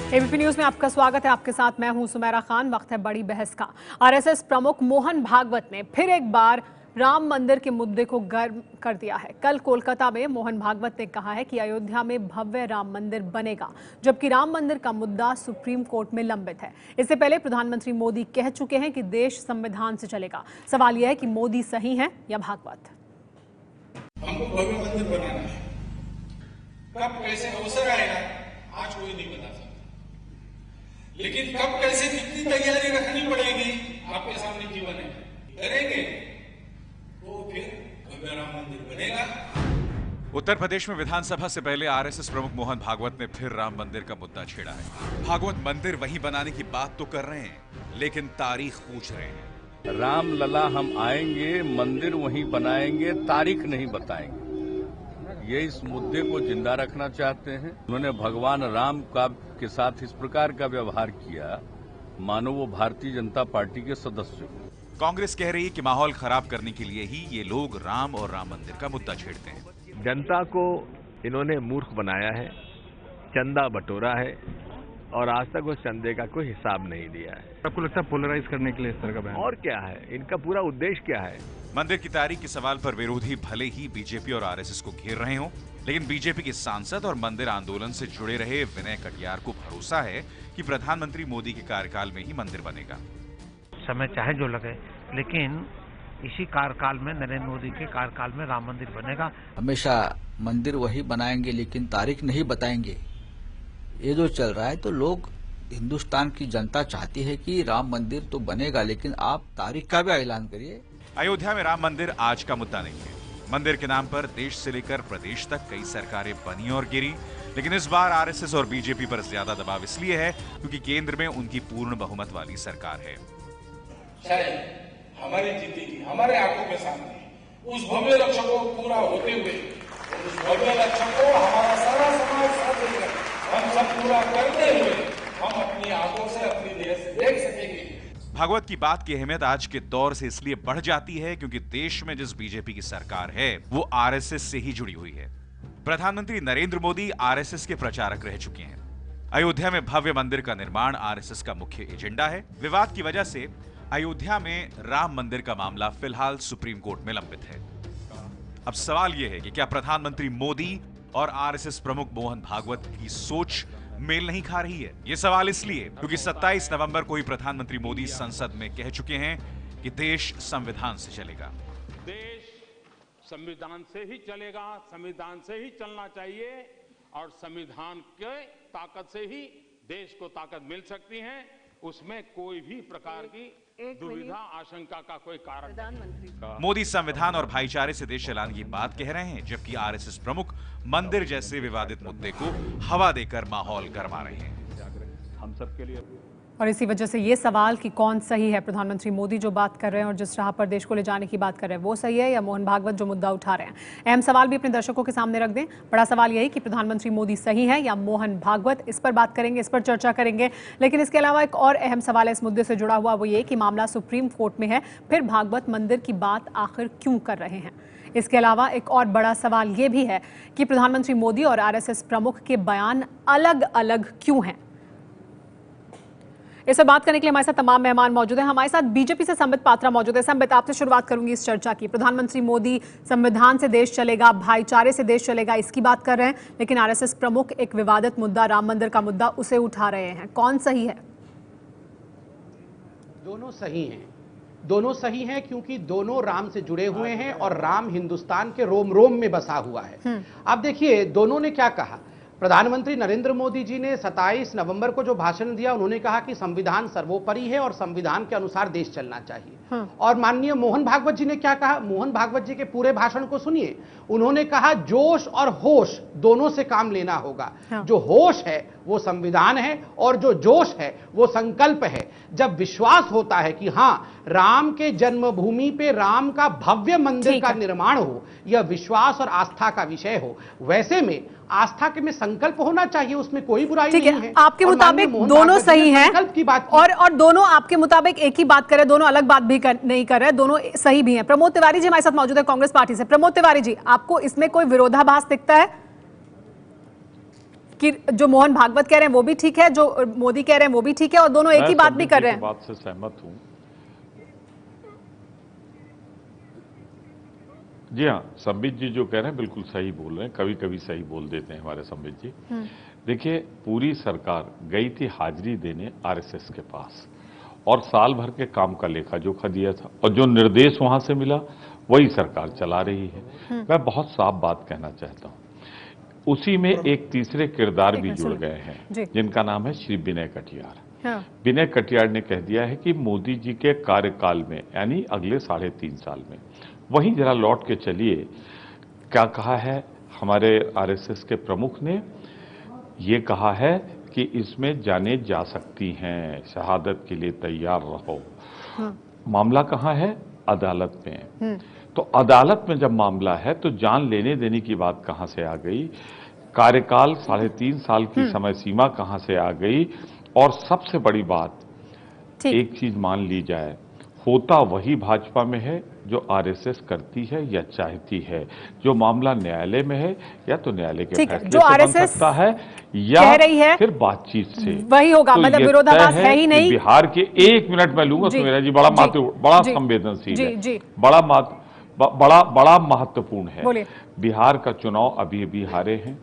ABP news में आपका स्वागत है। आपके साथ मैं हूं सुमेरा खान। वक्त है बड़ी बहस का। आरएसएस प्रमुख मोहन भागवत ने फिर एक बार राम मंदिर के मुद्दे को गर्म कर दिया है। कल कोलकाता में मोहन भागवत ने कहा है कि अयोध्या में भव्य राम मंदिर बनेगा, जबकि राम मंदिर का मुद्दा सुप्रीम कोर्ट में लंबित है। इससे पहले प्रधानमंत्री मोदी कह चुके हैं कि देश संविधान से चलेगा। सवाल यह है कि मोदी सही है या भागवत। हमको भव्य मंदिर बनाना है, कब कैसे अवसर आएगा आज कोई नहीं बता सकता, लेकिन कब कैसे कितनी तैयारी रखनी पड़ेगी आपके सामने जीवन है। करेंगे तो फिर भव्य राम मंदिर बनेगा। उत्तर प्रदेश में विधानसभा से पहले आरएसएस प्रमुख मोहन भागवत ने फिर राम मंदिर का मुद्दा छेड़ा है। भागवत मंदिर वहीं बनाने की बात तो कर रहे हैं, लेकिन तारीख पूछ रहे हैं। राम लला हम आएंगे, मंदिर वहीं बनाएंगे, तारीख नहीं बताएंगे। ये इस मुद्दे को जिंदा रखना चाहते हैं। उन्होंने भगवान राम का के साथ इस प्रकार का व्यवहार किया मानो वो भारतीय जनता पार्टी के सदस्य हो। कांग्रेस कह रही है कि माहौल खराब करने के लिए ही ये लोग राम और राम मंदिर का मुद्दा छेड़ते हैं। जनता को इन्होंने मूर्ख बनाया है, चंदा बटोरा है और आज तक उस चंदे का कोई हिसाब नहीं दिया है। आपको लगता है पोलराइज करने के लिए इस तरह का बयान? और क्या है, इनका पूरा उद्देश्य क्या है? मंदिर की तारीख के सवाल पर विरोधी भले ही बीजेपी और आरएसएस को घेर रहे हों, लेकिन बीजेपी के सांसद और मंदिर आंदोलन से जुड़े रहे विनय कटियार को भरोसा है कि प्रधानमंत्री मोदी के कार्यकाल में ही मंदिर बनेगा। समय चाहे जो लगे, लेकिन इसी कार्यकाल में, नरेंद्र मोदी के कार्यकाल में राम मंदिर बनेगा। हमेशा मंदिर वही बनाएंगे लेकिन तारीख नहीं बताएंगे, ये जो चल रहा है। तो लोग, हिंदुस्तान की जनता चाहती है कि राम मंदिर तो बनेगा, लेकिन आप तारीख का भी ऐलान करिए। अयोध्या में राम मंदिर आज का मुद्दा नहीं है। मंदिर के नाम पर देश से लेकर प्रदेश तक कई सरकारें बनी और गिरी, लेकिन इस बार आरएसएस और बीजेपी पर ज्यादा दबाव इसलिए है क्योंकि केंद्र में उनकी पूर्ण बहुमत वाली सरकार है। शायद हमारी जिंदगी हमारे आंखों के सामने उस भव्य लक्ष्य को पूरा होते हुए, उस भव्य लक्ष्य को हमारा सारा समाज साथ देकर हम सब पूरा करते हुए हम अपनी आंखों से, अपनी देह से देख सकेंगे। भागवत की बात की अहमियत आज के दौर से इसलिए बढ़ जाती है क्योंकि देश में जिस बीजेपी की सरकार है वो आरएसएस से ही जुड़ी हुई है। प्रधानमंत्री नरेंद्र मोदी आरएसएस के प्रचारक रह चुके हैं। अयोध्या में भव्य मंदिर का निर्माण आरएसएस का मुख्य एजेंडा है। विवाद की वजह से अयोध्या में राम मंदिर का मामला फिलहाल सुप्रीम कोर्ट में लंबित है। अब सवाल यह है कि क्या प्रधानमंत्री मोदी और आरएसएस प्रमुख मोहन भागवत की सोच मेल नहीं खा रही है? यह सवाल इसलिए क्योंकि 27 नवंबर को ही प्रधानमंत्री मोदी संसद में कह चुके हैं कि देश संविधान से चलेगा। देश संविधान से ही चलेगा, संविधान से ही चलना चाहिए और संविधान के ताकत से ही देश को ताकत मिल सकती है। उसमें कोई भी प्रकार की दुविधा, आशंका का कोई कारण नहीं। मोदी संविधान और भाईचारे से देश चलाने की बात कह रहे हैं, जबकि आरएसएस प्रमुख मंदिर जैसे विवादित मुद्दे को हवा देकर माहौल गरमा रहे हैं। हम सबके लिए और इसी वजह से ये सवाल कि कौन सही है, प्रधानमंत्री मोदी जो बात कर रहे हैं और जिस राह पर देश को ले जाने की बात कर रहे हैं वो सही है, या मोहन भागवत जो मुद्दा उठा रहे हैं। अहम सवाल भी अपने दर्शकों के सामने रख दें। बड़ा सवाल यही कि प्रधानमंत्री मोदी सही है या मोहन भागवत। इस पर बात करेंगे, इस पर चर्चा करेंगे। लेकिन इसके अलावा एक और अहम सवाल है इस मुद्दे से जुड़ा हुआ, वो ये कि मामला सुप्रीम कोर्ट में है, फिर भागवत मंदिर की बात आखिर क्यों कर रहे हैं। इसके अलावा एक और बड़ा सवाल ये भी है कि प्रधानमंत्री मोदी और आरएसएस प्रमुख के बयान अलग अलग क्यों हैं। इस पर बात करने के लिए हमारे साथ तमाम मेहमान मौजूद हैं। हमारे साथ बीजेपी से संबित पात्रा मौजूद है। संबित, आपसे शुरुआत करूंगी इस चर्चा की। प्रधानमंत्री मोदी संविधान से देश चलेगा, भाईचारे से देश चलेगा, इसकी बात कर रहे हैं, लेकिन आरएसएस प्रमुख एक विवादित मुद्दा, राम मंदिर का मुद्दा, उसे उठा रहे हैं। कौन सही है? दोनों सही हैं। दोनों सही हैं क्योंकि दोनों राम से जुड़े हुए हैं और राम हिंदुस्तान के रोम रोम में बसा हुआ है। अब देखिए, दोनों ने क्या कहा। प्रधानमंत्री नरेंद्र मोदी जी ने 27 नवंबर को जो भाषण दिया, उन्होंने कहा कि संविधान सर्वोपरि है और संविधान के अनुसार देश चलना चाहिए। और माननीय मोहन भागवत जी ने क्या कहा? मोहन भागवत जी के पूरे भाषण को सुनिए। उन्होंने कहा जोश और होश दोनों से काम लेना होगा। जो होश है वो संविधान है और जो जोश है वो संकल्प है। जब विश्वास होता है कि हां, राम के जन्मभूमि पे राम का भव्य मंदिर का निर्माण हो, यह विश्वास और आस्था का विषय हो, वैसे में आस्था के में संकल्प होना चाहिए, उसमें कोई बुराई नहीं है। आपके मुताबिक दोनों सही हैं संकल्प की बात और दोनों आपके मुताबिक एक ही बात कर रहे हैं, दोनों अलग बात भी नहीं कर रहे हैं, दोनों सही भी हैं। प्रमोद तिवारी जी हमारे साथ मौजूद है कांग्रेस पार्टी से। प्रमोद तिवारी जी, आपको इसमें कोई विरोधाभास दिखता है? कि जो मोहन भागवत कह रहे हैं वो भी ठीक है, जो मोदी कह रहे हैं वो भी ठीक है, और दोनों एक ही बात भी कर रहे हैं। बात से सहमत हूं। जी हाँ, संबित जी जो कह रहे हैं बिल्कुल सही बोल रहे हैं, कभी कभी सही बोल देते हैं हमारे संबित जी। देखिए, पूरी सरकार गई थी हाजिरी देने आरएसएस के पास और साल भर के काम का लेखा जोखा दिया था, और जो निर्देश वहां से मिला वही सरकार चला रही है। मैं बहुत साफ बात कहना चाहता हूं, उसी में एक तीसरे किरदार भी जुड़ गए हैं जिनका नाम है श्री विनय कटियार। विनय कटियार ने कह दिया है कि मोदी जी के कार्यकाल में, यानी अगले 3.5 साल में, वहीं जरा लौट के चलिए क्या कहा है हमारे आरएसएस के प्रमुख ने। ये कहा है कि इसमें जाने जा सकती हैं, शहादत के लिए तैयार रहो। मामला कहाँ है? अदालत में। तो अदालत में जब मामला है तो जान लेने देने की बात कहां से आ गई? कार्यकाल 3.5 साल की समय सीमा कहां से आ गई? और सबसे बड़ी बात, एक चीज मान ली जाए, होता वही भाजपा में है जो आरएसएस करती है या चाहती है। जो मामला न्यायालय में है या तो न्यायालय के फैसले से बन सकता है या फिर बातचीत से वही होगा। तो मतलब विरोधाभास है ही नहीं। बिहार के 1 मिनट में लूंगा सुमेरा जी, बड़ा संवेदनशील है, बड़ा महत्वपूर्ण है। बिहार का चुनाव अभी हारे हैं,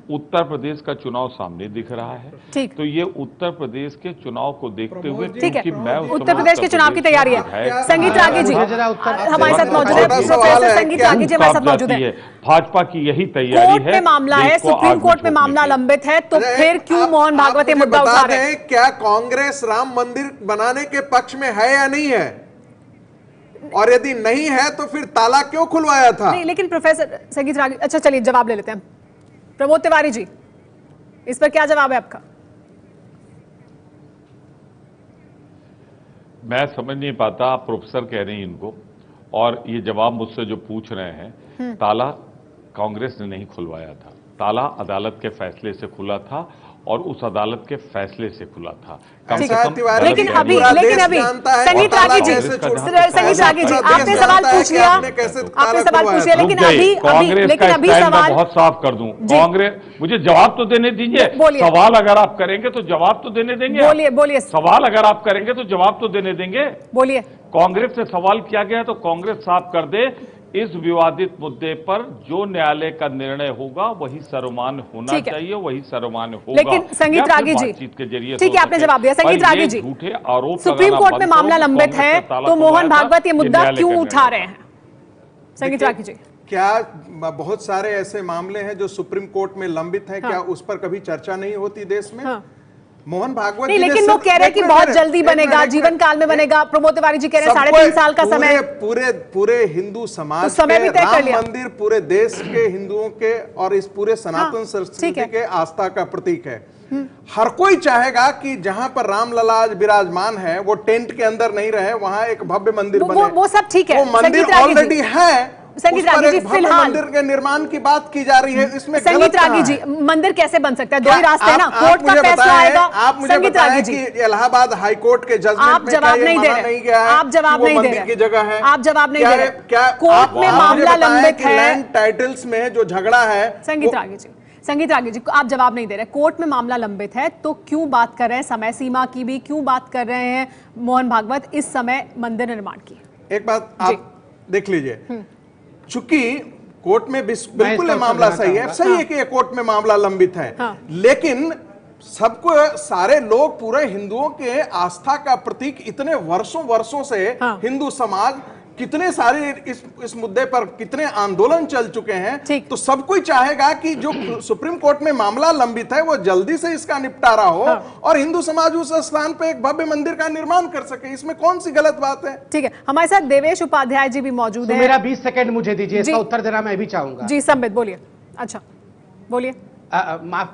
उत्तर प्रदेश का चुनाव सामने दिख रहा है। तो ये उत्तर प्रदेश के चुनाव को देखते हुए, क्योंकि मैं उत्तर प्रदेश के चुनाव की तैयारी है। संगीत रागी जी हमारे साथ मौजूद है, प्रोफेसर संगीत रागी जी हमारे साथ मौजूद है। भाजपा की यही तैयारी है। कोर्ट में मामला है, सुप्रीम कोर्ट में मामला लंबित है, तो फिर क्यों मोहन भागवत ये मुद्दा उठा रहे हैं? क्या कांग्रेस राम मंदिर बनाने के पक्ष में है या नहीं है? और यदि नहीं है तो फिर ताला क्यों खुलवाया था? नहीं, लेकिन प्रोफेसर संगीत रागी, अच्छा चलिए जवाब ले लेते हैं। प्रमोद तिवारी जी, इस पर क्या जवाब है आपका? मैं समझ नहीं पाता, आप प्रोफेसर कह रही हैं इनको, और ये जवाब मुझसे जो पूछ रहे हैं, ताला कांग्रेस ने नहीं खुलवाया था, ताला अदालत के फैसले से खुला था और उस अदालत के फैसले से खुला था। लेकिन अभी संगीत रागी जी, आपने सवाल पूछ लिया, लेकिन अभी सवाल बहुत साफ कर दूं, कांग्रेस, मुझे जवाब तो देने दीजिए। सवाल अगर आप करेंगे तो जवाब तो देने देंगे। बोलिए। सवाल अगर आप करेंगे तो जवाब तो देने देंगे। बोलिए। कांग्रेस से सवाल किया गया तो कांग्रेस साफ कर दे, इस विवादित मुद्दे पर जो न्यायालय का निर्णय होगा वही सर्वमान्य होना चाहिए, वही सर्वमान्य होगा। लेकिन संगीत रागी जी, ठीक है, आपने जवाब दिया। संगीत रागी जी, झूठे आरोप, सुप्रीम कोर्ट में मामला लंबित है, तो मोहन भागवत ये मुद्दा क्यों उठा रहे हैं? संगीत रागी जी, क्या बहुत सारे ऐसे मामले हैं जो सुप्रीम कोर्ट में लंबित हैं, क्या उस पर कभी चर्चा नहीं होती देश में? मोहन भागवत नहीं, लेकिन वो कह रहे हैं कि बहुत जल्दी बनेगा, जीवन काल में बनेगा। प्रमोद तिवारी जी कह रहे हैं 3.5 साल का समय। पूरे हिंदू समाज के राम मंदिर पूरे देश के हिंदुओं के और इस पूरे सनातन संस्कृति के आस्था का प्रतीक है। हर कोई चाहेगा कि जहां पर रामलला आज विराजमान है वो टेंट के अंदर नहीं रहे, वहां एक भव्य मंदिर बने। वो सब ठीक है, वो मंदिर ऑलरेडी है। संगीत रागी जी, फिलहाल मंदिर के निर्माण की बात की जा रही है, इसमें संगीत रागी जी, मंदिर कैसे बन सकता है? दो ही रास्ते हैं ना, कोर्ट का फैसला आएगा। आप मुझे बताएं कि इलाहाबाद हाई कोर्ट के जजमेंट में जवाब नहीं दे रहे, आप जवाब नहीं दे रहे की जगह है, आप जवाब नहीं दे रहे। क्या कोर्ट में मामला लंबित है, लैंड टाइटल्स में जो झगड़ा है। संगीत रागी जी, आप जवाब नहीं दे रहे। कोर्ट में मामला लंबित है तो क्यों बात कर रहे हैं समय सीमा की भी, क्यों बात कर रहे हैं मोहन भागवत इस समय मंदिर निर्माण की? एक बात आप देख लीजिए, चूंकि कोर्ट में बिल्कुल ये मामला सही है कि ये कोर्ट में मामला लंबित है, लेकिन सबको सारे लोग पूरे हिंदुओं के आस्था का प्रतीक इतने वर्षों से हिंदू समाज कितने सारे इस मुद्दे पर कितने आंदोलन चल चुके हैं, तो सब कोई चाहेगा कि जो सुप्रीम कोर्ट में मामला लंबित है वो जल्दी से इसका निपटारा हो और हिंदू समाज उस स्थान पे एक भव्य मंदिर का निर्माण कर सके। इसमें कौन सी गलत बात है? ठीक है, हमारे साथ देवेश उपाध्याय जी भी मौजूद है। मेरा 20 सेकंड मुझे दीजिए, इसका उत्तर देना मैं भी चाहूंगा। जी संबित, बोलिए। अच्छा बोलिए।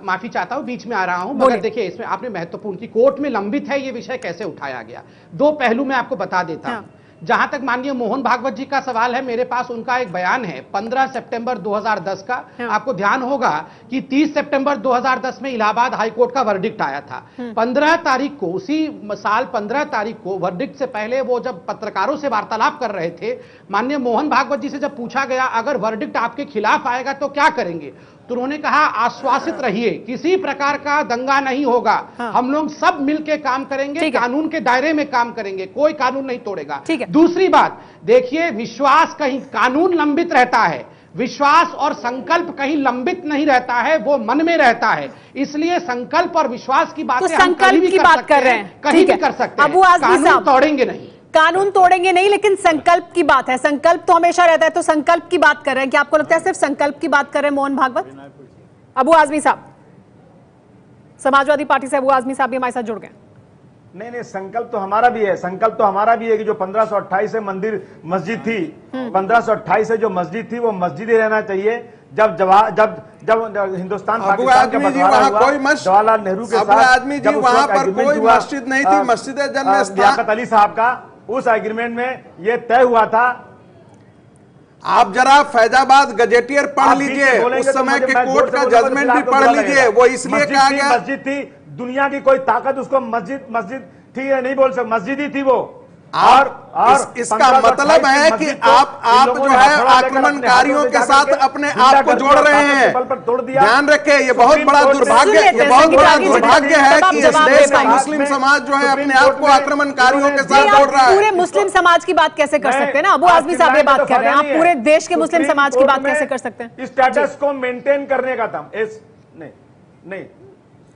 माफी चाहता हूं, बीच में आ रहा हूं, मगर देखिए इसमें आपने महत्वपूर्ण की कोर्ट में लंबित है ये विषय कैसे उठाया गया, दो पहलू मैं आपको बता देता हूं। जहां तक माननीय मोहन भागवत जी का सवाल है, मेरे पास उनका एक बयान है 15 सितंबर 2010 का। आपको ध्यान होगा कि 30 सितंबर 2010 में इलाहाबाद हाईकोर्ट का वर्डिक्ट आया था। 15 तारीख को, उसी साल 15 तारीख को, वर्डिक्ट से पहले वो जब पत्रकारों से वार्तालाप कर रहे थे, माननीय मोहन भागवत जी से जब पूछा गया अगर वर्डिक्ट आपके खिलाफ आएगा तो क्या करेंगे, तो उन्होंने कहा आश्वासित रहिए, किसी प्रकार का दंगा नहीं होगा। हम लोग सब मिलकर काम करेंगे, कानून के दायरे में काम करेंगे, कोई कानून नहीं तोड़ेगा। दूसरी बात देखिए, विश्वास कहीं कानून लंबित रहता है, विश्वास और संकल्प कहीं लंबित नहीं रहता है, वो मन में रहता है। इसलिए संकल्प और विश्वास की बातें हम कहीं भी कर रहे हैं, कहीं भी कर सकते हैं, कानून तोड़ेंगे नहीं। कानून तोड़ेंगे नहीं, लेकिन संकल्प की बात है, संकल्प तो हमेशा रहता है। तो संकल्प की बात कर रहे हैं, क्या आपको लगता है सिर्फ संकल्प की बात कर रहे हैं मोहन भागवत? अबू आजमी साहब, समाजवादी पार्टी से अबू आजमी साहब भी हमारे साथ जुड़ गए। नहीं, संकल्प तो हमारा भी है, संकल्प तो हमारा भी है कि जो 1528 से मंदिर मस्जिद थी, 1528 से जो मस्जिद थी वो मस्जिद ही रहना चाहिए। जब हिंदुस्तान पाकिस्तान का बंटवारा हुआ, जवाहरलाल नेहरू के साथ आदमी जी वहां पर कोई मस्जिद नहीं थी, मस्जिद जन्म स्थान लियाकत अली साहब का, उस एग्रीमेंट में ये तय हुआ था। आप जरा फैजाबाद गजेटियर पढ़ लीजिए, उस समय के कोर्ट का जजमेंट भी पढ़ लीजिए। वो इसलिए कहा गया मस्जिद थी, दुनिया की कोई ताकत उसको मस्जिद थी या नहीं बोल सकते, मस्जिद ही थी वो। और इसका मतलब है कि आप जो है आक्रमणकारियों के साथ अपने आप को जोड़ रहे हैं। ध्यान रखें, ये बहुत बड़ा दुर्भाग्य, है कि इस देश का मुस्लिम समाज जो है अपने आप को आक्रमणकारियों के साथ जोड़ रहा है। पूरे मुस्लिम समाज की बात कैसे कर सकते हैं ना? अबू आजमी साहब ये बात कर रहे हैं, आप पूरे देश के मुस्लिम समाज की बात कैसे कर सकते हैं? स्टेटस को मेंटेन करने का था। नहीं,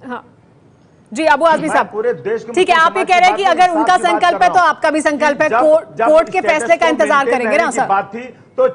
हाँ जी, अबू आजमी साहब पूरे देश ठीक है, आप ये कह रहे हैं कि अगर उनका संकल्प है तो आपका भी संकल्प है। कोर्ट के फैसले का इंतजार करेंगे ना सर? बात थी तो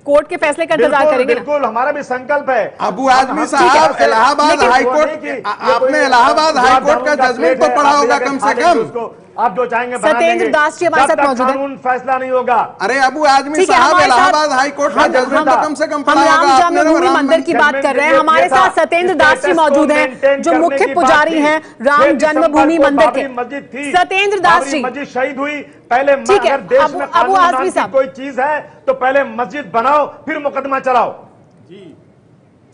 कोर्ट के फैसले का इंतजार करेंगे। बिल्कुल, हमारा भी संकल्प है। अबू आजमी साहब, इलाहाबाद हाईकोर्ट, आपने इलाहाबाद हाईकोर्ट का जजमेंट तो पढ़ा होगा कम से कम। आप जो चाहेंगे सत्येंद्र दास जी हमारे साथ मौजूद हैं। फैसला नहीं होगा। अरे अबू आजमी साहब, इलाहाबाद हाईकोर्ट का जजमेंट तो कम से कम पढ़ा होगा। हम राम जन्मभूमि मंदिर की बात कर रहे हैं, हमारे साथ सत्येंद्र दास जी मौजूद हैं, जो मुख्य पुजारी हैं राम जन्मभूमि मंदिर के। सत्येंद्र दास जी, मस्जिद शहीद हुई, पहले ठीक है, अगर देश में अबू आजमी साहब कोई चीज है तो पहले मस्जिद बनाओ, फिर मुकदमा चलाओ।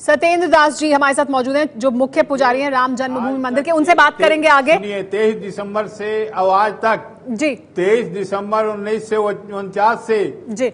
सत्येंद्र दास जी हमारे साथ मौजूद हैं, जो मुख्य पुजारी हैं राम जन्मभूमि मंदिर के, उनसे बात करेंगे आगे। 23 दिसंबर से आज तक जी, 23 दिसंबर 1949 से जी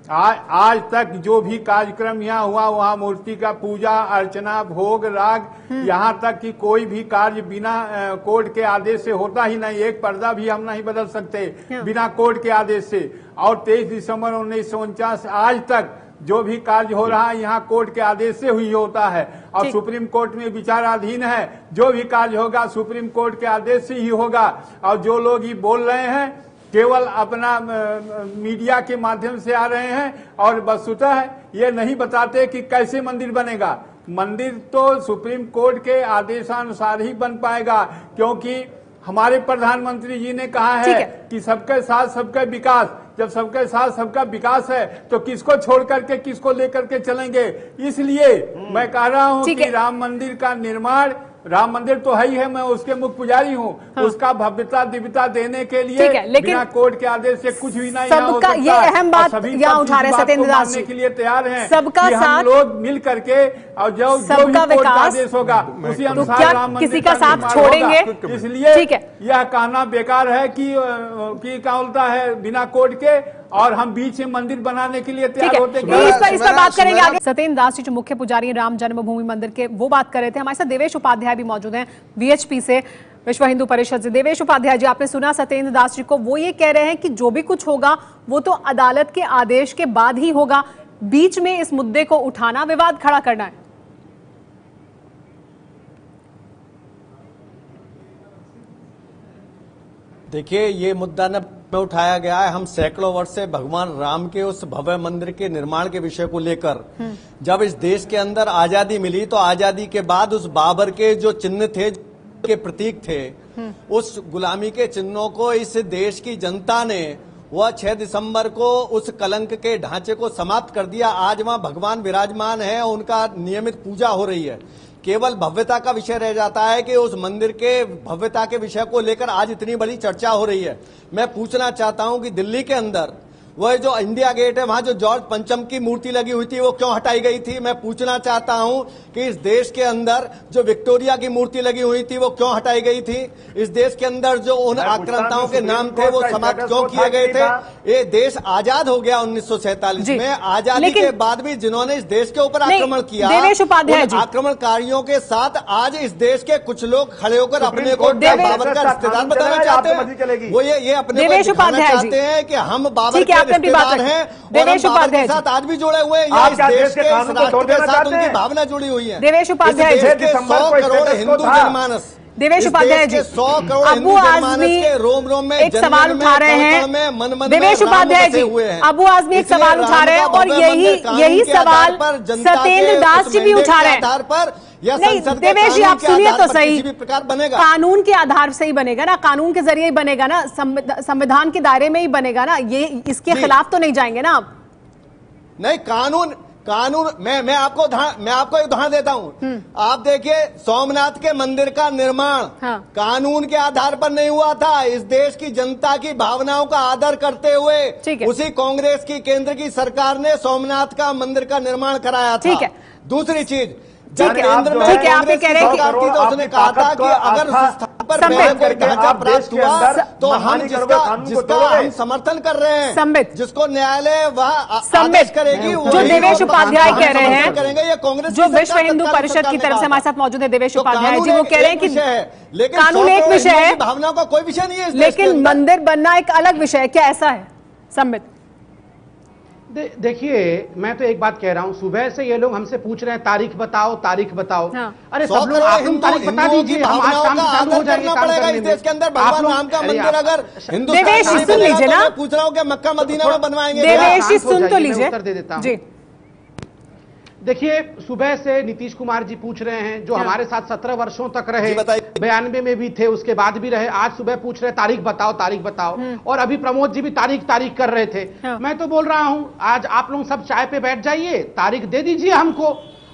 आज तक जो भी कार्यक्रम यहाँ हुआ, वहाँ मूर्ति का पूजा अर्चना भोग राग, यहाँ तक कि कोई भी कार्य बिना कोर्ट के आदेश से होता ही नहीं। एक पर्दा भी हम नहीं बदल सकते बिना कोर्ट के आदेश से। और 23 दिसंबर 1949 आज तक जो भी कार्य हो रहा है यहाँ कोर्ट के आदेश से हुई होता है, और सुप्रीम कोर्ट में विचाराधीन है। जो भी कार्य होगा सुप्रीम कोर्ट के आदेश से ही होगा। और जो लोग ये बोल रहे हैं केवल अपना मीडिया के माध्यम से आ रहे हैं और वस्तुतः ये नहीं बताते कि कैसे मंदिर बनेगा। मंदिर तो सुप्रीम कोर्ट के आदेशानुसार ही बन पाएगा, क्योंकि हमारे प्रधानमंत्री जी ने कहा है कि सबके साथ सबका विकास। जब सबके साथ सबका विकास है तो किसको छोड़ करके किसको लेकर के चलेंगे। इसलिए मैं कह रहा हूं कि राम मंदिर का निर्माण, राम मंदिर तो है ही है, मैं उसके मुख्य पुजारी हूँ, उसका भव्यता दिव्यता देने के लिए बिना कोर्ट के आदेश से कुछ भी नहीं हो सकता। ये अहम बात यहाँ उठा रहे सत्येंद्र दास जी के लिए तैयार हैं। सबका साथ, हम लोग मिल करके और जो भी कोर्ट का आदेश होगा उसी अनुसार राम मंदिर किसी का साथ छोड़ेंगे। इसलिए यह कहना बेकार है कि क्या बोलता है बिना कोर्ट के, और हम बीच में मंदिर बनाने के लिए तैयार होते हैं। इस पर बात करेंगे आगे। सत्येंद्र दास जी जो मुख्य पुजारी हैं राम जन्मभूमि मंदिर के, वो बात कर रहे थे। हमारे साथ देवेश उपाध्याय भी मौजूद हैं वीएचपी से, विश्व हिंदू परिषद से। देवेश उपाध्याय जी, आपने सुना सत्येंद्र दास जी को, वो ये कह रहे हैं कि जो भी कुछ होगा वो तो अदालत के आदेश के बाद ही होगा, बीच में इस मुद्दे को उठाना, विवाद खड़ा करना है। देखिए, ये मुद्दा न में उठाया गया है। हम सैकड़ों वर्ष से भगवान राम के उस भव्य मंदिर के निर्माण के विषय को लेकर, जब इस देश के अंदर आजादी मिली तो आजादी के बाद उस बाबर के जो चिन्ह थे, के प्रतीक थे, उस गुलामी के चिन्हों को इस देश की जनता ने वह 6 दिसंबर को उस कलंक के ढांचे को समाप्त कर दिया। आज वहां भगवान विराजमान है, उनका नियमित पूजा हो रही है। केवल भव्यता का विषय रह जाता है कि उस मंदिर के भव्यता के विषय को लेकर आज इतनी बड़ी चर्चा हो रही है। मैं पूछना चाहता हूं कि दिल्ली के अंदर वह जो इंडिया गेट है वहां जो जॉर्ज पंचम की मूर्ति लगी हुई थी वो क्यों हटाई गई थी? मैं पूछना चाहता हूं कि इस देश के अंदर जो विक्टोरिया की मूर्ति लगी हुई थी वो क्यों हटाई गई थी? इस देश के अंदर जो उन आक्रांताओं के नाम थे वो समाप्त क्यों किए गए थे? ये देश आजाद हो गया 1947 में। आजादी के बाद भी जिन्होंने इस देश के ऊपर आक्रमण किया, उन आक्रमणकारियों के साथ आज इस देश के कुछ लोग खड़े होकर अपने को बाबर का रिश्तेदार बताना चाहते हैं। वो ये अपने को दिखाना चाहते हैं कि हम बाबर के रिश्तेदार हैं और हम बाबर के साथ आज भी जुड़े हुए हैं। या इस देश के इस राष्ट्र के साथ उनकी भावना जुड़ी हुई है। देवेश उपाध्याय जी, 100 करोड़ हिंदू जनमानस, देवेश उपाध्याय जी, 100 करोड़ हिंदू जनमानस के रोम रोम में एक सवाल उठा रहे हैं। देवेश उपाध्याय जी, अबू आजमी एक सवाल उठा रहे हैं और यही सवाल सत्येंद्र दास जी भी उठा रहे हैं। आधार पर नहीं देवेश जी, आप सुनिए तो सही, कानून के आधार से ही बनेगा ना, कानून के जरिए ही बनेगा ना, संविधान के दायरे में ही बनेगा ना, ये इसके खिलाफ तो नहीं जाएंगे ना आप? नहीं, कानून मैं आपको एक उदाहरण देता हूं। आप देखिए, सोमनाथ के मंदिर का निर्माण कानून के आधार पर नहीं हुआ था। इस देश की जनता की भावनाओं का आदर करते हुए उसी कांग्रेस की केंद्र की सरकार ने सोमनाथ का मंदिर का निर्माण कराया था। दूसरी चीज, ठीक है, आप ये कह रहे हैं कि तो उसने कहा था कि अगर उस स्थान पर कोई ढांचा प्राप्त हुआ तो हम जिसका हम समर्थन कर रहे हैं, जिसको न्यायालय वह आदेश करेगी, जो देवेश उपाध्याय कह रहे हैं, करेंगे। ये कांग्रेस जो विश्व हिंदू परिषद की तरफ से हमारे साथ मौजूद है देवेश उपाध्याय जी, वो कह रहे हैं कि कानून एक विषय है, भावनाओं का कोई विषय नहीं है, लेकिन मंदिर बनना एक अलग विषय है। क्या ऐसा है संबित? देखिए, मैं तो एक बात कह रहा हूं, सुबह से ये लोग हमसे पूछ रहे हैं तारीख बताओ, तारीख बताओ। अरे सब लोग आप लोग तारीख बता दीजिए, हम आज शाम से चालू हो जाएंगे काम करने में। देश के अंदर भगवान राम का मंदिर अगर देवेश जी सुन लीजिए ना, पूछ रहा हूँ कि मक्का मदीना में बनवाएंगे। देवेश जी सुन तो लीजिए, उत्तर दे देता हूं जी। देखिए, सुबह से नीतीश कुमार जी पूछ रहे हैं, जो हमारे साथ 17 वर्षों तक रहे, 92 में भी थे, उसके बाद भी रहे, आज सुबह पूछ रहे तारीख बताओ, तारीख बताओ। और अभी प्रमोद जी भी तारीख कर रहे थे। मैं तो बोल रहा हूं, आज आप लोग सब चाय पे बैठ जाइए, तारीख दे दीजिए हमको।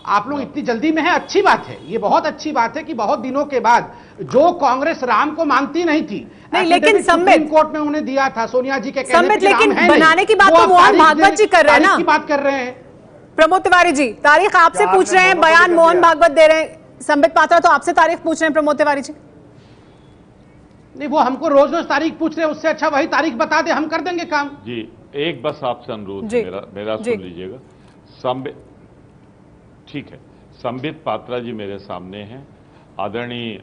आप लोग इतनी जल्दी में है, अच्छी बात है, ये बहुत अच्छी बात है कि बहुत दिनों के बाद जो कांग्रेस राम को मानती नहीं थी, लेकिन सुप्रीम कोर्ट में उन्हें दिया था सोनिया जी के कहने पे, लेकिन बनाने की बात तो मोहन भागवत जी कर रहे हैं ना, की बात कर रहे हैं। प्रमोद तिवारी जी तारीख आपसे पूछ रहे हैं, बयान मोहन भागवत दे रहे हैं, संबित पात्रा तो आपसे तारीख पूछ रहे हैं प्रमोद तिवारी जी। नहीं, वो हमको रोज रोज तारीख पूछ रहे हैं, उससे अच्छा वही तारीख बता दे, हम कर देंगे काम। जी, एक बस आपसे अनुरोध है मेरा सुन लीजिएगा। ठीक है, संबित पात्रा जी मेरे सामने हैं, आदरणीय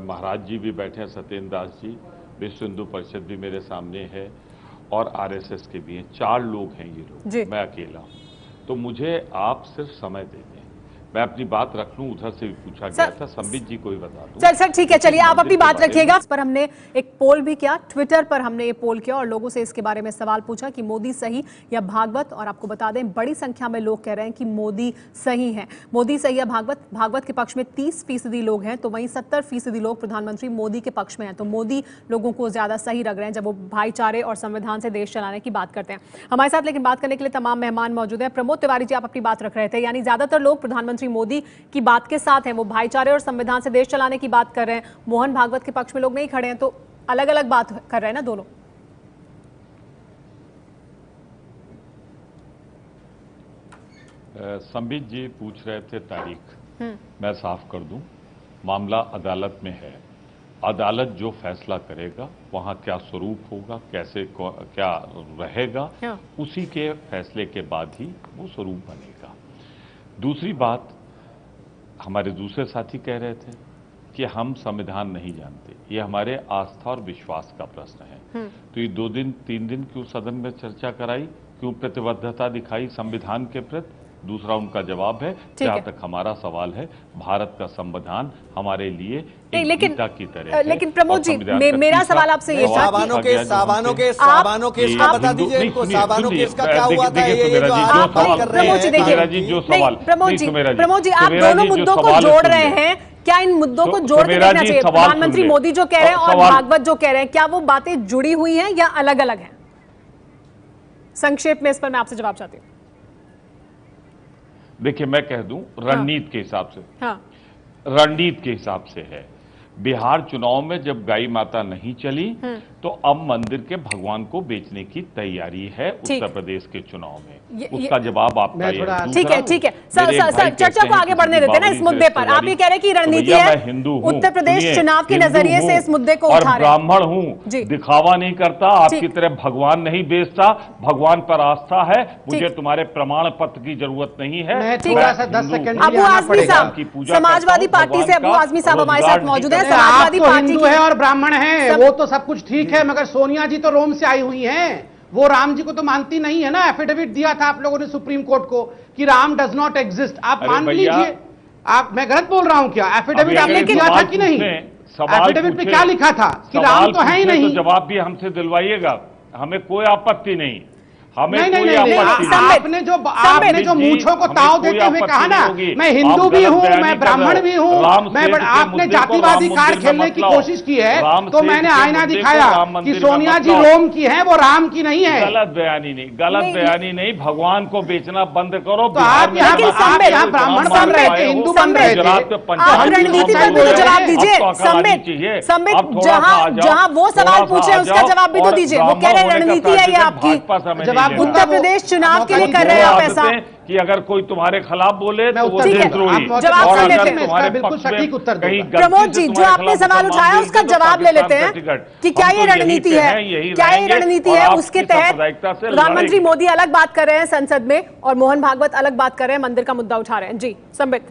महाराज जी भी बैठे हैं, सत्येंद्र दास जी, विश्व हिंदू परिषद भी मेरे सामने है और आरएसएस के भी हैं। 4 लोग हैं ये लोग, मैं अकेला हूं। तो मुझे आप सिर्फ समय दे दें, मैं अपनी बात रख लूं। उधर से भी पूछा गया था, संबित जी को ही बता दूं। सर ठीक है, चलिए आप अपनी बात रखिएगा। इस पर हमने एक पोल भी किया, ट्विटर पर हमने ये पोल किया और लोगों से इसके बारे में सवाल पूछा कि मोदी सही या भागवत, और आपको बता दें बड़ी संख्या में लोग कह रहे हैं कि मोदी सही है। मोदी सही या भागवत के पक्ष में 30% लोग हैं, तो वहीं 70% लोग प्रधानमंत्री मोदी के पक्ष में हैं। तो मोदी लोगों को ज्यादा सही लग रहे हैं जब वो भाईचारे और संविधान से देश चलाने की बात करते हैं। हमारे साथ लेकिन बात करने के लिए तमाम मेहमान मौजूद हैं। प्रमोद तिवारी जी, आप अपनी बात रख रहे थे, यानी ज्यादातर लोग प्रधानमंत्री मोदी की बात के साथ हैं, वो भाईचारे और संविधान से देश चलाने की बात कर रहे हैं। मोहन भागवत के पक्ष में लोग नहीं खड़े हैं, तो अलग अलग बात कर रहे हैं ना दोनों। संबित जी पूछ रहे थे तारीख, मैं साफ कर दूं, मामला अदालत में है। अदालत जो फैसला करेगा, वहां क्या स्वरूप होगा, कैसे क्या रहेगा, उसी के फैसले के बाद ही वो स्वरूप बनेगा। दूसरी बात, हमारे दूसरे साथी कह रहे थे कि हम संविधान नहीं जानते, ये हमारे आस्था और विश्वास का प्रश्न है। तो ये 2 दिन 3 दिन क्यों सदन में चर्चा कराई, क्यों प्रतिबद्धता दिखाई संविधान के प्रति? दूसरा उनका जवाब है, जहां तक हमारा सवाल है, भारत का संविधान हमारे लिए एक गीता की तरह है। लेकिन प्रमोद जी, मेरा सवाल आपसे ये था, साबानो केस का बता दीजिए इनको, साबानो केस का क्या हुआ था? ये जो आप बात कर रहे हैं, प्रमोद जी आप दोनों मुद्दों को जोड़ रहे हैं, क्या इन मुद्दों को जोड़ के देखना चाहिए? प्रधानमंत्री मोदी जो कह रहे हैं और भागवत जो कह रहे हैं, क्या वो बातें जुड़ी हुई हैं या अलग अलग हैं? संक्षेप में इस पर मैं आपसे जवाब चाहती हूँ। देखिए, मैं कह दूं, रणनीति के हिसाब से, रणनीति के हिसाब से है। बिहार चुनाव में जब गाई माता नहीं चली तो अब मंदिर के भगवान को बेचने की तैयारी है उत्तर प्रदेश के चुनाव में। उसका जवाब आपका ये ठीक है ठीक है सर चर्चा को आगे बढ़ने देते हैं ना इस मुद्दे पर। आप ये कह रहे हैं कि रणनीति है, हिंदू उत्तर प्रदेश चुनाव के नजरिए से इस मुद्दे को उठा रहे हैं। ब्राह्मण हूँ, दिखावा नहीं करता, आपकी तरह भगवान नहीं बेचता, भगवान पर आस्था है, मुझे तुम्हारे प्रमाण पत्र की जरूरत नहीं है। अबू आजमी साहब, समाजवादी पार्टी से अबू आजमी साहब हमारे साथ मौजूद है। समाजवादी पार्टी हिंदू है और ब्राह्मण है, वो तो सब कुछ ठीक है, मगर सोनिया जी तो रोम से आई हुई हैं, वो राम जी को तो मानती नहीं है ना। एफिडेविट दिया था आप लोगों ने सुप्रीम कोर्ट को कि राम डज नॉट एग्जिस्ट, आप मान लीजिए। आप, मैं गलत बोल रहा हूं क्या? एफिडेविट आपने दिया था कि नहीं? एफिडेविट में क्या लिखा था कि राम तो है ही नहीं? जवाब भी हमसे दिलवाइएगा, हमें कोई आपत्ति नहीं, हमें नहीं, कोई नहीं, आपत्ति नहीं। आपने जो मूंछों को ताव देते हुए कहा ना, मैं हिंदू भी हूँ, मैं ब्राह्मण भी हूँ, आपने जातिवादी कार्ड खेलने की कोशिश की है, तो मैंने आईना दिखाया कि सोनिया जी रोम की है, वो राम की नहीं है। गलत बयानी नहीं, भगवान को बेचना बंद करो। तो आप यहाँ ब्राह्मण बन रहे थे, हिंदू बन रहे थे, रणनीति पर भी तो जवाब दीजिए। संबित जहाँ वो सवाल पूछ रहे हैं उसका जवाब भी तो दीजिए। वो कह रहे रणनीति है ये आपकी, उत्तर प्रदेश चुनाव के लिए कर रहे हैं आप ऐसा कि अगर कोई तुम्हारे खिलाफ बोले तो वो देशद्रोही। जवाब सुन लेते हैं, बिल्कुल सटीक उत्तर प्रमोद जी, जो आपने सवाल उठाया उसका जवाब ले लेते हैं कि क्या ये रणनीति है, क्या ये रणनीति है? उसके तहत प्रधानमंत्री मोदी अलग बात कर रहे हैं संसद में और मोहन भागवत अलग बात कर रहे हैं, मंदिर का मुद्दा उठा रहे हैं। जी संबित,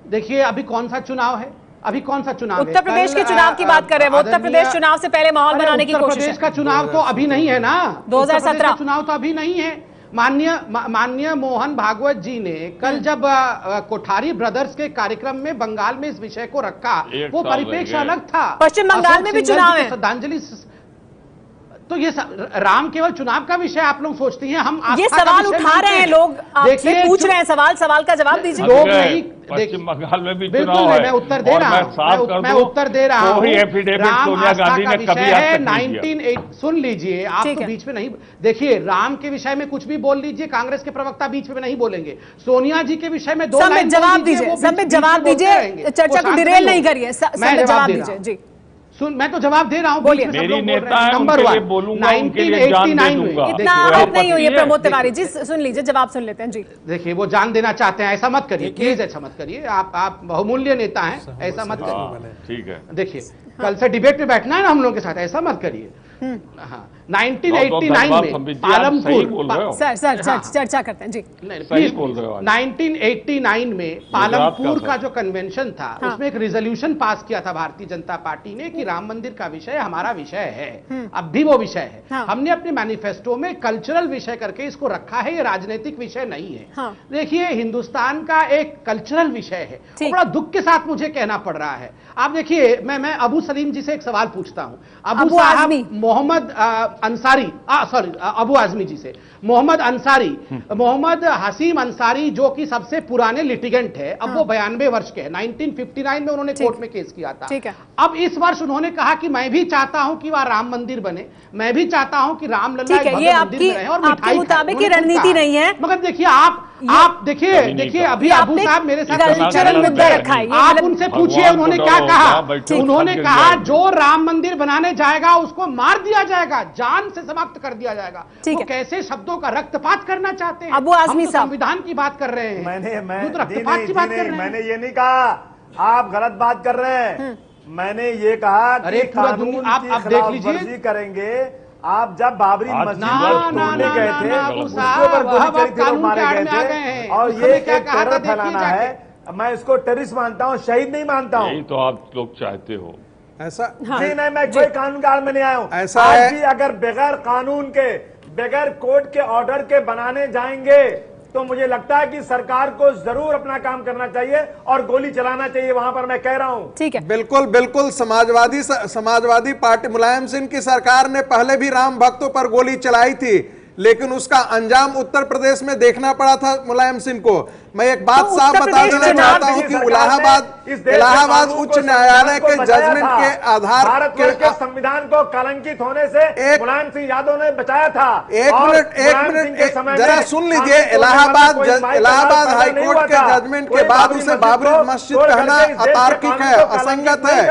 देखिए अभी कौन सा चुनाव है, अभी कौन सा चुनाव है? उत्तर प्रदेश के चुनाव की बात कर रहे हैं। वो उत्तर प्रदेश चुनाव से पहले माहौल बनाने की कोशिश है। उत्तर प्रदेश का चुनाव तो अभी नहीं है ना, 2017 चुनाव तो अभी नहीं है। माननीय मोहन भागवत जी ने कल जब कोठारी ब्रदर्स के कार्यक्रम में बंगाल में इस विषय को रखा, वो परिप्रेक्ष्य अलग था। पश्चिम बंगाल में भी चुनाव है, श्रद्धांजलि। तो ये राम केवल चुनाव का विषय आप लोग सोचती हैं, हम ये सवाल उठा रहे हैं लोग, आपसे पूछ रहे हैं सवाल का जवाब दीजिए। लोग नहीं, पश्चिम बंगाल में भी बिल्कुल चुनाव है, मैं उत्तर दे रहा हूं, मैं उत्तर दे रहा हूं। राम आस्था का विषय है 1980। सुन लीजिए, आप तो बीच में नहीं देखिए, राम के विषय में कुछ भी बोल लीजिए, कांग्रेस के प्रवक्ता बीच में नहीं बोलेंगे। सोनिया जी के विषय में 2 लाइन जवाब दीजिए, जवाब दीजिए, चर्चा को डिरेल नहीं करिए, जवाब दीजिए। जी सुन, मैं तो जवाब दे रहा हूं, बोलिए। मेरी नेता है, नंबर 1 बोलूंगा, उनके लिए जान दे दूंगा। इतना आप नहीं हुई प्रमोद तिवारी जी, सुन लीजिए, जवाब सुन लेते हैं। जी देखिए, वो जान देना चाहते हैं, ऐसा मत करिए प्लीज, ऐसा मत करिए। आप बहुमूल्य नेता हैं, ऐसा मत करिए। ठीक है, देखिए कल से डिबेट में बैठना है ना हम लोगों के साथ, ऐसा मत करिए। हाँ, 1989 में पालमपुर, सर चर्चा करते हैं जी। सही बोल रहे हो। 1989 में पालमपुर का जो कन्वेंशन था, उसमें एक रिजोल्यूशन पास किया था भारतीय जनता पार्टी ने कि राम मंदिर का विषय हमारा विषय है, अब भी वो विषय है। हमने अपने मैनिफेस्टो में कल्चरल विषय करके इसको रखा है, ये राजनीतिक विषय नहीं है। देखिए, हिंदुस्तान का एक कल्चरल विषय है, बड़ा दुख के साथ मुझे कहना पड़ रहा है। आप देखिए, मैं अबू सलीम जी से एक सवाल पूछता हूं, अबू साहब मोहम्मद अंसारी, सॉरी अबू आजमी जी से, मोहम्मद अंसारी, मोहम्मद हसीम अंसारी जो कि सबसे पुराने लिटिगेंट है, अब वो 92 वर्ष के हैं, 1959 में उन्होंने कोर्ट में केस किया था। अब इस वर्ष उन्होंने कहा कि मैं भी चाहता हूं कि वह राम मंदिर बने, मैं भी चाहता हूं कि रामलला एक भव्य मंदिर में रहे और मिठाई मुताबिक ये रणनीति नहीं है। मगर देखिए, आप देखिए अभी अबू साहब मेरे साथ कल्चरल मुद्दा रखा है, आप उनसे पूछिए उन्होंने क्या कहा। उन्होंने कहा जो राम मंदिर बनाने जाएगा उसको मार दिया जाएगा, जान से समाप्त कर दिया जाएगा। वो कैसे शब्दों का रक्तपात करना चाहते हैं? अबू आजमी साहब, संविधान की बात कर रहे हैं, रक्तपात की बात कर रहे हैं। मैंने ये नहीं कहा, आप गलत बात कर रहे हैं। मैंने ये कहा कि कानून आप देख लीजिए करेंगे। आप जब बाबरी मस्जिद तोड़ने गए थे, उसके ऊपर गोली चली थी, लोग मारे गए थे, और ये एक टेरर फैलाना है। मैं इसको टेररिस्ट मानता हूँ, शहीद नहीं मानता हूँ। यही तो आप लोग चाहते हो। ऐसा जी नहीं, मैं कोई कानून के आड़ में नहीं आया हूँ। ऐसा आज भी अगर बगैर कानून के, बगैर कोर्ट के ऑर्डर के बनाने जाएंगे तो मुझे लगता है कि सरकार को जरूर अपना काम करना चाहिए और गोली चलाना चाहिए वहां पर, मैं कह रहा हूं। ठीक है, बिल्कुल समाजवादी पार्टी मुलायम सिंह की सरकार ने पहले भी राम भक्तों पर गोली चलाई थी, लेकिन उसका अंजाम उत्तर प्रदेश में देखना पड़ा था मुलायम सिंह को। मैं एक बात तो साफ उत्तर बता प्रदेश देना चाहता हूं कि इलाहाबाद उच्च न्यायालय के जजमेंट के आधार भारतवर्ष के संविधान को कलंकित होने से मुलायम सिंह यादव ने बचाया था। एक मिनट जरा सुन लीजिए। इलाहाबाद हाईकोर्ट के जजमेंट के बाद उसे बाबरी मस्जिद कहना अतार्किक है, असंगत है,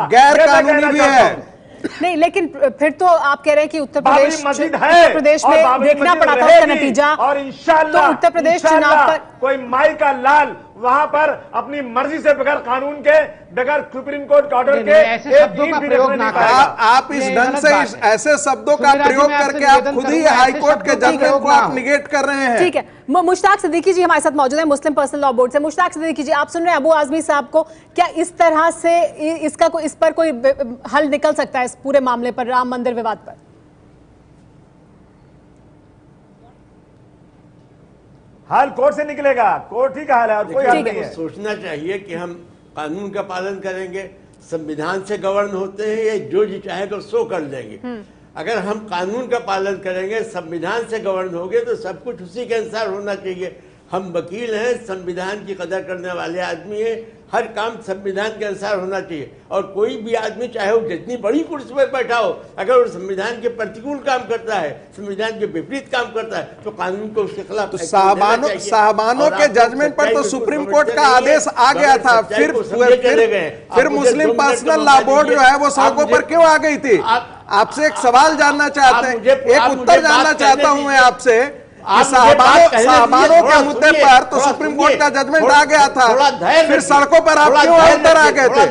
गैर कानूनी भी है। नहीं, लेकिन फिर तो आप कह रहे हैं कि उत्तर प्रदेश में देखना पड़ा था उसका नतीजा, और इंशाअल्लाह तो उत्तर प्रदेश चुनाव पर कोई माई का लाल वहां पर अपनी मर्जी से बगैर कानून के, बगैर सुप्रीम कोर्ट ऑर्डर के ऐसे शब्दों का प्रयोग ना करें। आप इस ढंग से ऐसे शब्दों का प्रयोग करके आप खुद ही हाईकोर्ट के जजमेंट को आप निगेट कर रहे हैं। ठीक है, मुश्ताक सिद्दीकी जी हमारे साथ मौजूद हैं, मुस्लिम पर्सनल लॉ बोर्ड से। मुश्ताक सिद्दीकी जी, आप सुन रहे हैं अबू आजमी साहब को, क्या इस तरह से इस पर कोई हल निकल सकता है इस पूरे मामले पर, राम मंदिर विवाद पर? हाल कोर्ट से निकलेगा, कोर्ट ही का हाल है और कोई हल नहीं है। सोचना चाहिए कि हम कानून का पालन करेंगे, संविधान से गवर्न होते हैं, ये जो जी चाहेगा सो कर देंगे। अगर हम कानून का पालन करेंगे, संविधान से गवर्न होंगे तो सब कुछ उसी के अनुसार होना चाहिए। हम वकील हैं, संविधान की कदर करने वाले आदमी हैं, हर काम संविधान के अनुसार होना चाहिए। और कोई भी आदमी चाहे वो जितनी बड़ी कुर्सी पर बैठा हो, अगर वो संविधान के प्रतिकूल काम करता है, संविधान के विपरीत काम करता है, तो कानून को उसके खिलाफ। तो साहबानों के जजमेंट पर तो सुप्रीम कोर्ट का आदेश आ गया था, फिर मुस्लिम पर्सनल लॉ बोर्ड जो है वो सड़कों पर क्यों आ गई थी? आपसे एक सवाल जानना चाहते हैं, एक उत्तर जानना चाहता हूं मैं आपसे। साहबानों के मुद्दे पर तो सुप्रीम कोर्ट का जजमेंट आ गया था, फिर सड़कों पर आप क्यों उतर आ गए थे?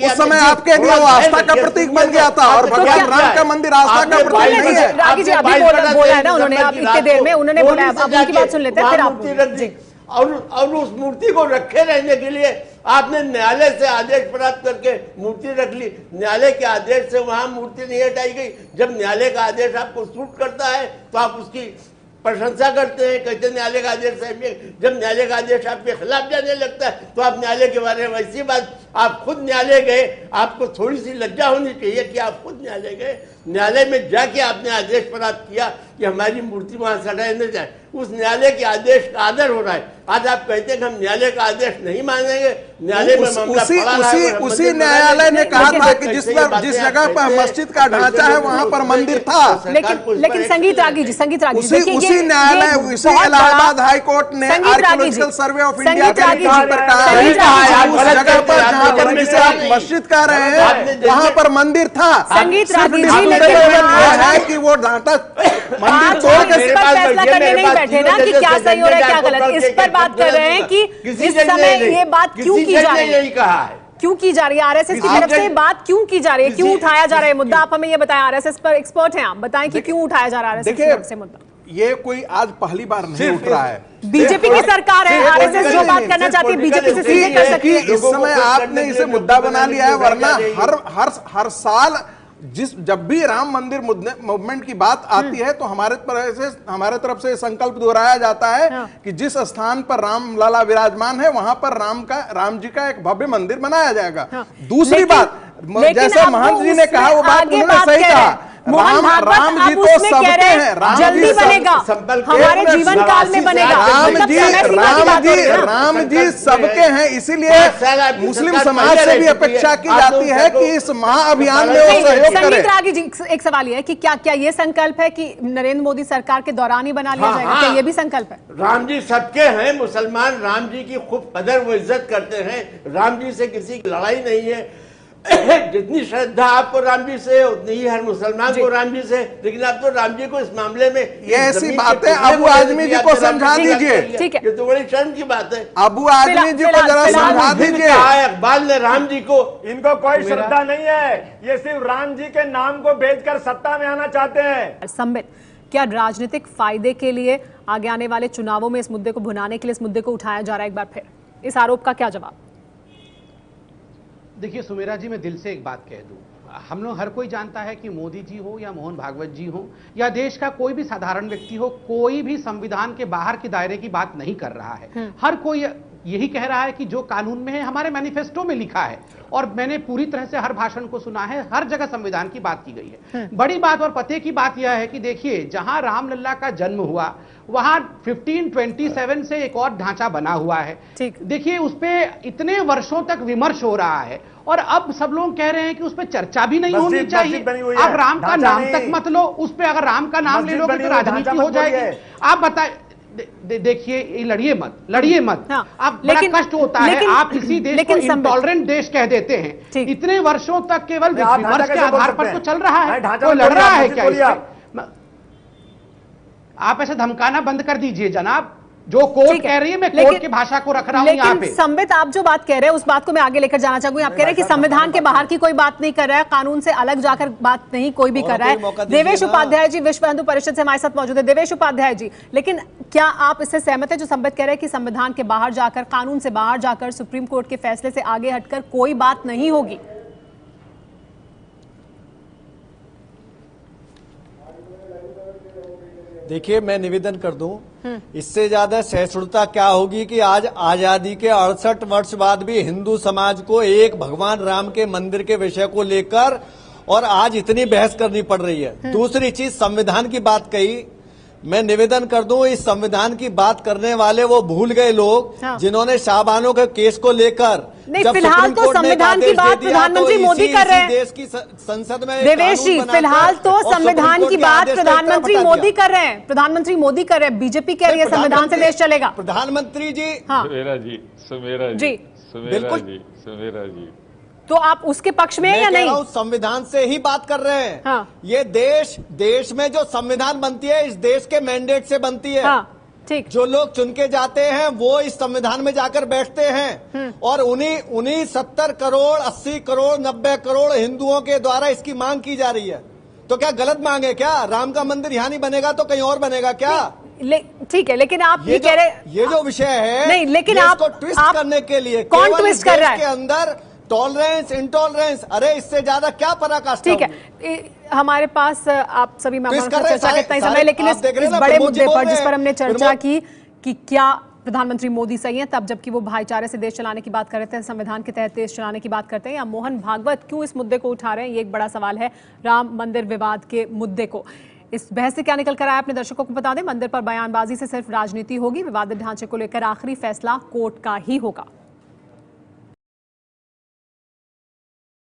उस समय आपके लिए वो आस्था का प्रतीक बन गया था, और भगवान राम का मंदिर आस्था का प्रतीक नहीं है। रागी जी अभी बोला है ना उन्होंने, आप इतनी देर में उन्होंने बोला है, आप उनकी बात सुन लेते हैं फिर आप। और उस मूर्ति को रखे रहने के लिए आपने न्यायालय से आदेश प्राप्त करके मूर्ति रख ली। न्यायालय के आदेश से वहां मूर्ति नहीं हटाई गई। जब न्यायालय का आदेश आपको सूट करता है तो आप उसकी प्रशंसा करते हैं, कहते हैं न्यायालय का आदेश है। जब न्यायालय का आदेश आपके खिलाफ जाने लगता है तो आप न्यायालय के बारे में ऐसी बात, आप खुद न्यायालय गए, आपको थोड़ी सी लज्जा होनी चाहिए कि आप खुद न्यायालय गए, न्यायालय में जाके आपने आदेश प्राप्त किया कि हमारी मूर्ति वहां से हटाई न जाए। उस न्यायालय के आदेश का आदर हो रहा है। आज आप कहते हैं कि हम न्यायालय का आदेश नहीं मानेंगे, न्यायालय में मामला पड़ा है। उसी न्यायालय ने कहा था कि जिस जगह पर मस्जिद का ढांचा है वहां पर मंदिर था। लेकिन संगीत रागी जी, उसी न्यायालय, उसी इलाहाबाद हाई कोर्ट ने आर्कियोलॉजिकल सर्वे ऑफ इंडिया के रिपोर्ट पर कहा है उस जगह पर जहां पर जिसे आप मस्जिद कह रहे हैं वहां पर मंदिर था। संगीत रागी जी है कि वो ढांचा मंदिर तोड़ के फैसला करने नहीं बैठे ना कि क्या सही हो रहा है क्या गलत, इस पर बात कर रहे हैं कि इस समय ये बात क्यों की जा रही है, क्यों की जा रही है, आरएसएस की तरफ से बात क्यों की जा रही है, क्यों उठाया जा रहा है मुद्दा? आप हमें ये बताएं, आरएसएस पर एक्सपर्ट हैं आप, बताएं कि क्यों उठाया जा रहा है आरएसएस की तरफ से मुद्दा? ये कोई आज पहली बार नहीं उठ रहा है। बीजेपी की सरकार है, आरएसएस जो बात करना चाहती है बीजेपी से सीधे कर सकती है। इस समय आपने इसे मुद्दा बना लिया है, वरना हर साल जब भी राम मंदिर मूवमेंट की बात आती है तो हमारे तरफ से संकल्प दोहराया जाता है कि जिस स्थान पर राम लला विराजमान है वहां पर राम जी का एक भव्य मंदिर बनाया जाएगा। दूसरी बात, जैसे महंत जी ने कहा वो बात उन्होंने सही कहा, राम जी तो सबके हैं, जल्दी बनेगा, हमारे जीवन काल में बनेगा। राम जी सबके हैं, इसीलिए मुस्लिम समाज से भी अपेक्षा की जाती है कि इस महाअभियान में वो सहयोग करें। संगीत रागी जी, एक सवाल ये है कि क्या ये संकल्प है कि नरेंद्र मोदी सरकार के दौरान ही बना लिया जाएगा? क्या ये भी संकल्प है? राम जी सबके हैं, मुसलमान राम जी की खूब कदर व इज्जत करते हैं, राम जी से किसी की लड़ाई नहीं है। जितनी श्रद्धा आपको राम जी से उतनी ही हर मुसलमान को राम जी से, लेकिन आप तो राम जी को इस मामले में ये ऐसी बातें अबू आजमी जी को समझा दीजिए। ठीक है, ये तो बड़ी शर्म की बात है। अबू आजमी जी को जरा समझा दीजिए। इकबाल ने राम जी को, इनको कोई श्रद्धा नहीं है, ये सिर्फ राम जी के नाम को बेचकर सत्ता में आना चाहते हैं। संबित, क्या राजनीतिक फायदे के लिए आगे आने वाले चुनावों में इस मुद्दे को भुनाने के लिए इस मुद्दे को उठाया जा रहा है? एक बार फिर इस आरोप का क्या जवाब? देखिए सुमेरा जी, मैं दिल से एक बात कह दूं, हम लोग हर कोई जानता है कि मोदी जी हो या मोहन भागवत जी हो या देश का कोई भी साधारण व्यक्ति हो, कोई भी संविधान के बाहर के दायरे की बात नहीं कर रहा है। हर कोई यही कह रहा है कि जो कानून में है हमारे मैनिफेस्टो में लिखा है, और मैंने पूरी तरह से हर भाषण को सुना है, हर जगह संविधान की बात की गई है। बड़ी बात और पते की बात यह है कि देखिए, जहां रामलला का जन्म हुआ वहां 1527 से एक और ढांचा बना हुआ है। देखिए, उस पे इतने वर्षों तक विमर्श हो रहा है और अब सब लोग कह रहे हैं कि उस पे चर्चा भी नहीं होनी चाहिए। अब राम का नाम तक मत लो, उस पे अगर राम का नाम ले लोगे तो राजनीति हो जाएगी। आप बताए, देखिए, लड़िए मत। अब बड़ा कष्ट होता है, आप किसी देश को इंटॉलरेंट देश कह देते हैं। इतने वर्षों तक केवल विमर्श के आधार पर तो चल रहा है, कोई लड़ रहा है क्या? आप ऐसे धमकाना बंद कर दीजिए जनाब। जो कोर्ट कह रही है, मैं कोर्ट की भाषा को रख रहा हूं यहाँ पे। संबित, आप जो बात कह रहे हैं उस बात को मैं आगे लेकर जाना चाहूंगी। आप कह रहे हैं कि संविधान के बाहर की कोई बात नहीं कर रहा है, कानून से अलग जाकर बात नहीं कोई भी कर रहा है। देवेश उपाध्याय जी विश्व हिंदू परिषद से हमारे साथ मौजूद है। देवेश उपाध्याय जी, लेकिन क्या आप इससे सहमत है जो संबित कह रहे हैं कि संविधान के बाहर जाकर, कानून से बाहर जाकर, सुप्रीम कोर्ट के फैसले से आगे हटकर कोई बात नहीं होगी? देखिए, मैं निवेदन कर दूं, इससे ज्यादा सहिष्णुता क्या होगी कि आज आजादी के 68 वर्ष बाद भी हिंदू समाज को एक भगवान राम के मंदिर के विषय को लेकर और आज इतनी बहस करनी पड़ रही है। दूसरी चीज, संविधान की बात कही, मैं निवेदन कर दूं, इस संविधान की बात करने वाले वो भूल गए लोग जिन्होंने शाहबानों के केस को लेकर, फिलहाल तो संविधान की बात प्रधानमंत्री मोदी कर रहे हैं। देश की संसद में देवेश जी, फिलहाल तो संविधान की बात प्रधानमंत्री मोदी कर रहे हैं। प्रधानमंत्री मोदी कर रहे हैं, बीजेपी कह रही है संविधान से देश चलेगा। प्रधानमंत्री जी, समेरा जी, तो आप उसके पक्ष में हैं या नहीं? संविधान से ही बात कर रहे हैं। ये देश में जो संविधान बनती है, इस देश के मैंडेट से बनती है। ठीक, जो लोग चुन के जाते हैं वो इस संविधान में जाकर बैठते हैं और उन्हीं 70 करोड़, 80 करोड़, 90 करोड़ हिंदुओं के द्वारा इसकी मांग की जा रही है। तो क्या गलत मांग है क्या? राम का मंदिर यहाँ नहीं बनेगा तो कहीं और बनेगा क्या? ठीक है, लेकिन आप ये कह रहे, ये जो विषय है नहीं, लेकिन आप ट्विस्ट करने के लिए कौन ट्विस्ट कर रहा है? के अंदर टॉलरेंस, इंटॉलरेंस, अरे इससे ज्यादा क्या पराकाष्ठा? ठीक है, हमारे पास आप सभी मेहमानों से चर्चा करते हैं समय, लेकिन इस बड़े मुद्दे पर जिस पर हमने चर्चा की कि क्या प्रधानमंत्री मोदी सही है, तब जबकि वो भाईचारे से देश चलाने की बात कर रहे थे, संविधान के तहत देश चलाने की बात करते हैं, या मोहन भागवत क्यों इस मुद्दे को उठा रहे हैं, ये एक बड़ा सवाल है राम मंदिर विवाद के मुद्दे को। इस बहस से क्या निकल कर आया अपने दर्शकों को बता दें। मंदिर पर बयानबाजी से सिर्फ राजनीति होगी, विवादित ढांचे को लेकर आखिरी फैसला कोर्ट का ही होगा।